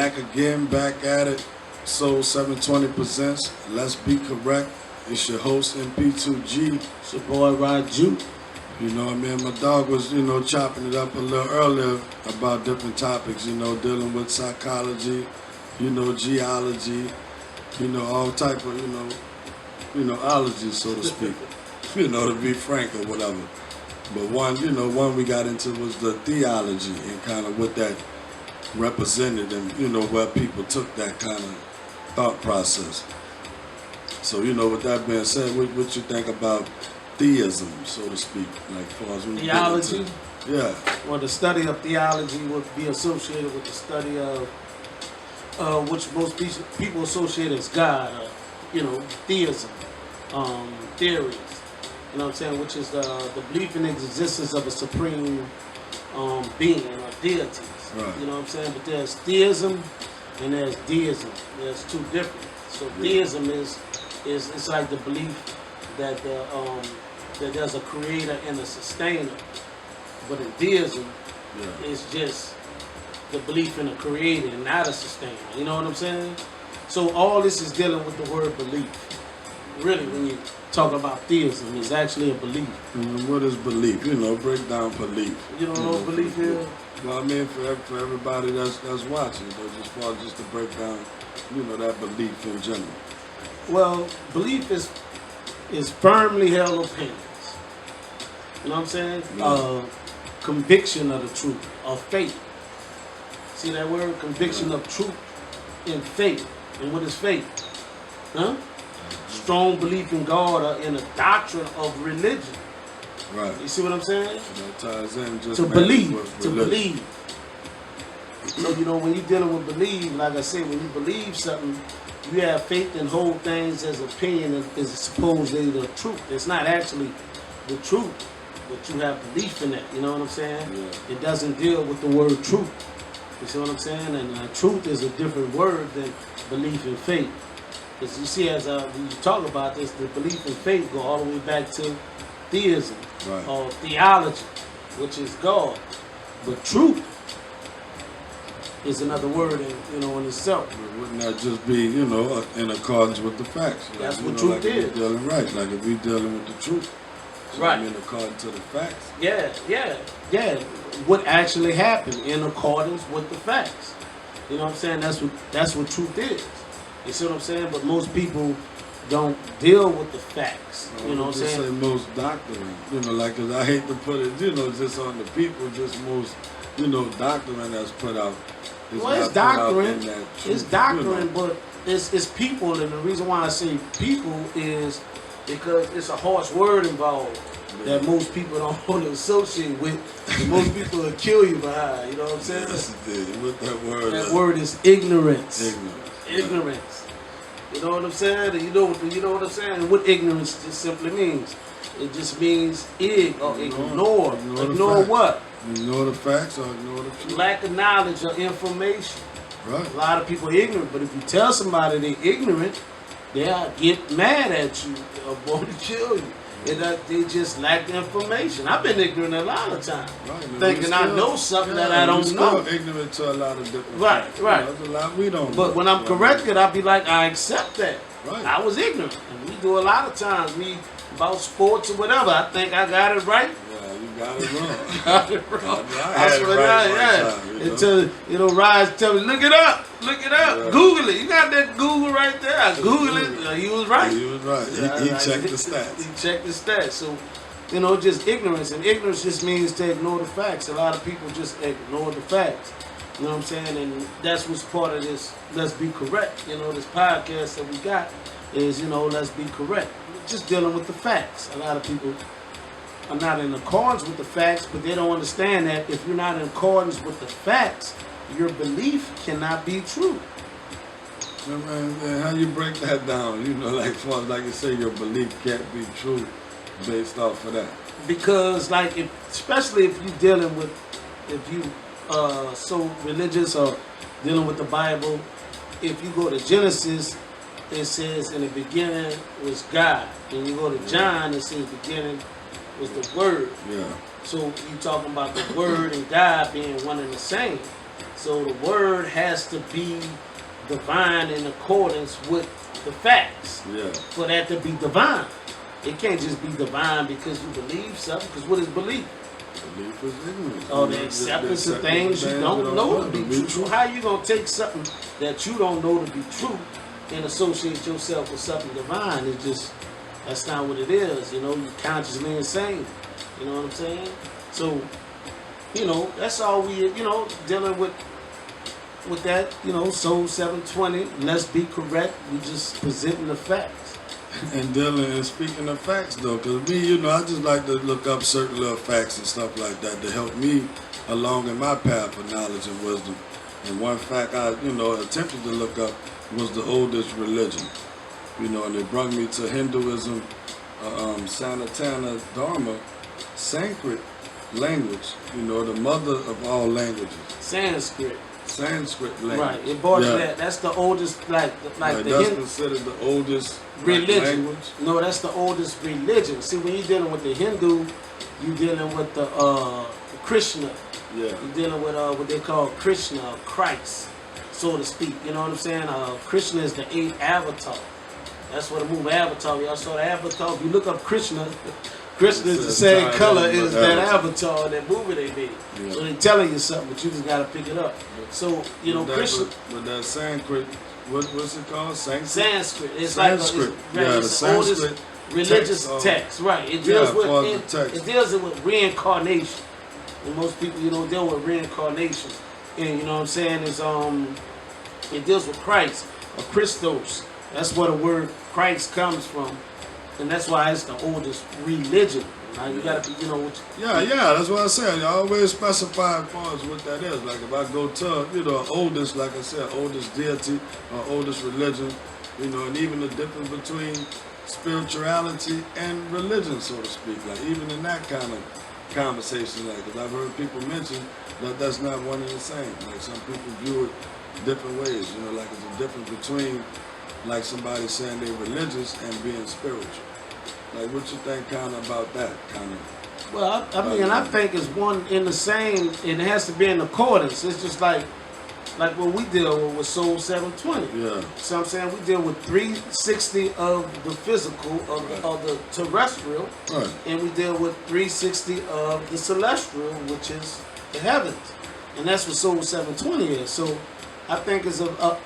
Back again, back at it. SOHL 720 presents Let's Be Correct. It's your host, MP2G. It's your boy, Raju. You know, me and my dog was, chopping it up a little earlier about different topics, dealing with psychology, geology, all type of, ology, so to speak, to be frank or whatever. But one we got into was the theology and kind of what that represented and, where people took that kind of thought process. So, with that being said, what you think about theism, so to speak, like far as we theology? Yeah. Well, the study of theology would be associated with the study of which most people associate as God, theism, theories. You know what I'm saying? Which is the belief in the existence of a supreme being or deity. Right. You know what I'm saying? But there's theism and there's deism. There's two different. So theism is it's like the belief that that there's a creator and a sustainer. But in deism, it's just the belief in a creator and not a sustainer. You know what I'm saying? So all this is dealing with the word belief. Really, when you talk about theism, it's actually a belief. What is belief? Break down belief. You don't know what belief is? Well, I mean, for everybody that's watching, just to break down, that belief in general. Well, belief is firmly held opinions. You know what I'm saying? Yeah. Conviction of the truth, of faith. See that word? Conviction of truth in faith. And what is faith? Huh? Strong belief in God or in a doctrine of religion. Right. You see what I'm saying? So that ties in just to believe. So, when you're dealing with believe, like I said, when you believe something, you have faith and hold things as opinion is supposedly the truth. It's not actually the truth, but you have belief in it. You know what I'm saying? Yeah. It doesn't deal with the word truth. You see what I'm saying? And truth is a different word than belief and faith. Because you see, as when you talk about this, the belief and faith go all the way back to theism, right, or theology, which is God. But truth is another word in itself. But wouldn't that just be, in accordance with the facts? That's what truth is. If we're dealing right, like if we're dealing with the truth. So right. In accordance to the facts. Yeah. What actually happened in accordance with the facts. You know what I'm saying? That's what truth is. You see what I'm saying? But most people don't deal with the facts. You know what I'm saying? Say most doctrine. Cause I hate to put it, just on the people, just most, doctrine that's put out. Well, it's doctrine. It's doctrine, but it's people, and the reason why I say people is because it's a harsh word involved that most people don't want to associate with, and most people will kill you behind. You know what I'm saying? Yes, what that word is. That word is ignorance. Ignorance. You know what I'm saying? You know what I'm saying? What ignorance just simply means? It just means ignore. Ignore what? Ignore the facts or ignore the truth. Lack of knowledge or information. Right. A lot of people are ignorant, but if you tell somebody they're ignorant, they'll get mad at you or want to kill you. And they just lack the information. I've been ignorant a lot of times, thinking I know something that I don't know. Ignorant to a lot of different things. Right. There's a lot we don't know. But when I'm corrected, I'll be like, I accept that. Right. I was ignorant. And we do a lot of times. About sports or whatever. I think I got it right. Yeah, you got it wrong. Got it wrong. I had it right one time, Until, Rise tell me, look it up. Yeah. Google it. You got that Google right there. I Google it. He was right. He was right. He checked the stats. He checked the stats. So, just ignorance. And ignorance just means to ignore the facts. A lot of people just ignore the facts. You know what I'm saying? And that's what's part of this Let's Be Correct. This podcast that we got is, Let's Be Correct. Just dealing with the facts. A lot of people are not in accordance with the facts, but they don't understand that if you're not in accordance with the facts, your belief cannot be true. And how you break that down? Like you say, your belief can't be true based off of that. Because, especially if you're dealing with, if you so religious or dealing with the Bible, if you go to Genesis, it says in the beginning was God. When you go to John, it says beginning was the Word. Yeah. So you talking about the Word and God being one and the same. So the word has to be divine in accordance with the facts. Yeah. For that to be divine. It can't just be divine because you believe something, because what is belief? Belief is ignorance. Oh, the acceptance of things you don't know to be true. How you going to take something that you don't know to be true and associate yourself with something divine? It's just, that's not what it is. You know, you're consciously insane. You know what I'm saying? So, you know, that's all we, you know, dealing with that, you know, SOHL 720. Let's be correct. We just presenting the facts. And dealing and speaking of facts though, because me, you know, I just like to look up certain little facts and stuff like that to help me along in my path of knowledge and wisdom. And one fact I, you know, attempted to look up was the oldest religion. You know, and it brought me to Hinduism, Sanatana Dharma, Sanskrit language, you know, the mother of all languages. Sanskrit Sanskrit language. Right, it brought you that. That's the oldest, like that's considered the oldest religion. language. No, that's the oldest religion. See, when you're dealing with the Hindu, you're dealing with the Krishna. Yeah. You're dealing with what they call Krishna, or Christ, so to speak. You know what I'm saying? Krishna is the 8th avatar. That's what the movie Avatar. Y'all saw the Avatar. If you look up Krishna, Krishna is the same color as that Avatar in that movie they made. Yeah. So they're telling you something, but you just got to pick it up. So, you know, Krishna. But that Sanskrit, what's it called? Sanskrit. It's Sanskrit. Like it's the oldest religious text. Right. It deals it deals with reincarnation. And most people, you know, deal with reincarnation. And you know what I'm saying? Is it deals with Christ or Christos. That's where the word Christ comes from. And that's why it's the oldest religion. Now you gotta be, you know. Yeah, that's what I said. I always specify as far as what that is. Like if I go to, you know, oldest, like I said, oldest deity or oldest religion, you know, and even the difference between spirituality and religion, so to speak. Like even in that kind of conversation, like, because I've heard people mention that that's not one and the same. Like some people view it different ways. You know, like it's a difference between like somebody saying they're religious and being spiritual. Like, what you think kind of about that kind of? Well, I mean, I think it's one in the same. It has to be in accordance. It's just like what we deal with SOHL 720. Yeah. So I'm saying we deal with 360 of the physical, of the terrestrial, right. And we deal with 360 of the celestial, which is the heavens, and that's what SOHL 720 is. So I think it's a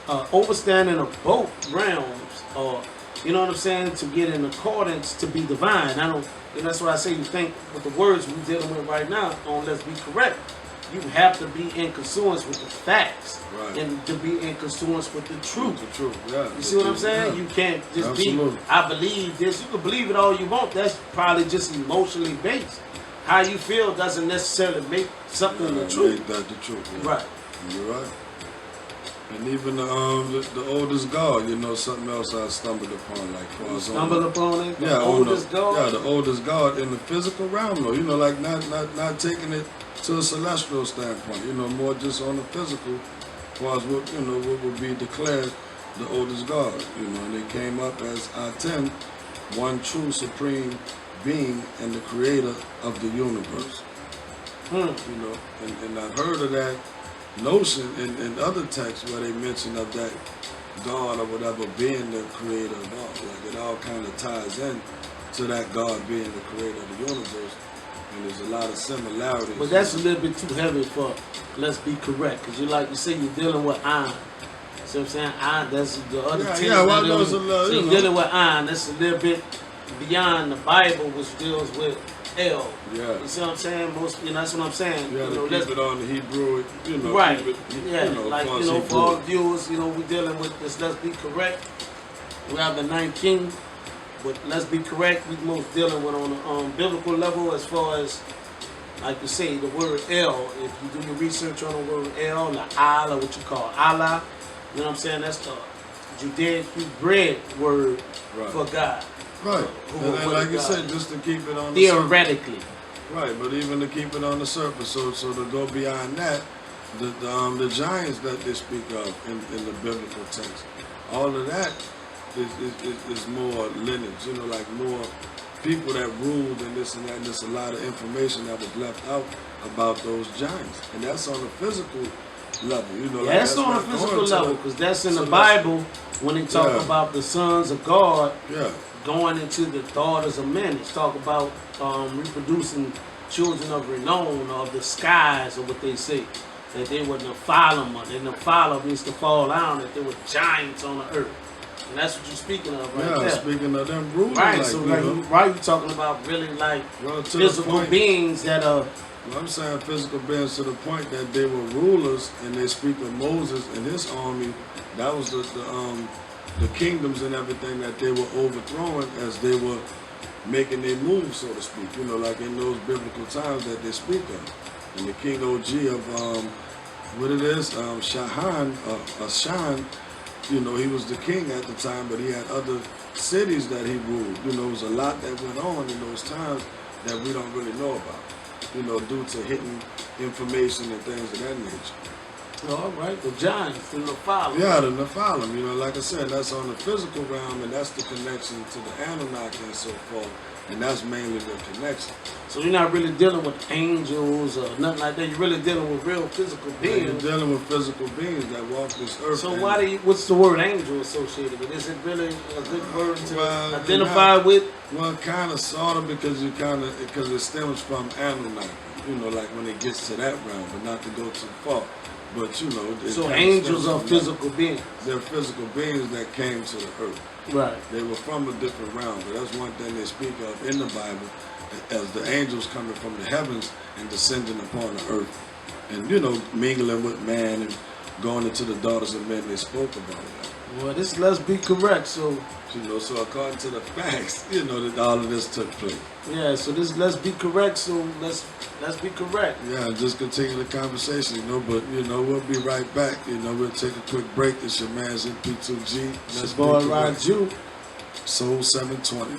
overstanding of both realms, or you know what I'm saying, to get in accordance to be divine. I don't, and that's why I say you think with the words we're dealing with right now on Let's Be Correct, you have to be in consonance with the facts, right. And to be in consonance with the truth. The truth, yeah. You see what I'm saying? Yeah. You can't just be, I believe this. You can believe it all you want. That's probably just emotionally based. How you feel doesn't necessarily make something the truth. Make that the truth. Yeah. Right. You're right. And even the oldest God, you know, something else I stumbled upon, like stumbled upon it. The oldest God. Yeah, the oldest God in the physical realm, though. You know, like not taking it to a celestial standpoint. You know, more just on the physical, as far as what what would be declared the oldest God. You know, and they came up as I-10, one true supreme being and the creator of the universe. You know, and I've heard of that notion in other texts where they mention of that God or whatever being the creator of all. Like it all kind of ties in to that God being the creator of the universe. And there's a lot of similarities. But that's a little bit too heavy for Let's Be Correct. Because you say you're dealing with iron. See what I'm saying? Iron, that's the other text. Yeah, well, those a little, so you're dealing with iron. That's a little bit beyond the Bible, which deals with L. Yeah. You see what I'm saying? That's what I'm saying. Yeah, keep it on the Hebrew, right. Keep it, for all viewers, we're dealing with this Let's Be Correct. We have the 19, but Let's Be Correct, we're most dealing with on a biblical level as far as, like you say, the word El. If you do your research on the word El, or Allah, what you call Allah, you know what I'm saying? That's the Judaic Hebrew word for God. Right, and like you said, just to keep it on the theoretically. Surface. Right, but even to keep it on the surface, so to go beyond that, the giants that they speak of in the biblical text, all of that is more lineage, like more people that ruled and this and that, and there's a lot of information that was left out about those giants. And that's on a physical level, you know. Yeah, like that's on a not physical going to level, because that's in the Bible when they talk about the sons of God going into the daughters of men. It's talk about reproducing children of renown, or of the skies, or what they say. That they were Nephilim, or the Nephilim means to fall down, that they were giants on the earth. And that's what you're speaking of right there. Yeah, speaking of them ruling. Right, like, so you like, know, right, you're talking about really like physical beings that are... Well, I'm saying physical beings to the point that they were rulers, and they speak of Moses and his army. That was the kingdoms and everything that they were overthrowing as they were making their moves, so to speak. You know, like in those biblical times that they speak of. And the King OG of what it is, Ashan, you know, he was the king at the time, but he had other cities that he ruled. You know, there was a lot that went on in those times that we don't really know about, you know, due to hidden information and things of that nature. All right, the giants, the Nephilim. Yeah, the Nephilim, you know, like I said, that's on the physical realm, and that's the connection to the Anunnaki and so forth, and that's mainly the connection. So you're not really dealing with angels or nothing like that. You're really dealing with real physical beings. Yeah, you're dealing with physical beings that walk this earth. So what's the word angel associated with? Is it really a good word to identify with? Well, kind of, sort of, because it stems from Anunnaki. You know, like when it gets to that realm, but not to go too far. But you know, so angels are physical beings. They're physical beings that came to the earth. Right. They were from a different realm, but that's one thing they speak of in the Bible, as the angels coming from the heavens and descending upon the earth, and you know, mingling with man and going into the daughters of men. They spoke about that. Well, let's be correct. So you know, so according to the facts, you know, that all of this took place. Yeah, so let's be correct. So let's be correct. Yeah, just continue the conversation, you know. But you know, we'll be right back. You know, we'll take a quick break. It's your man's MP2G. Let's go and ride you. SOHL 720.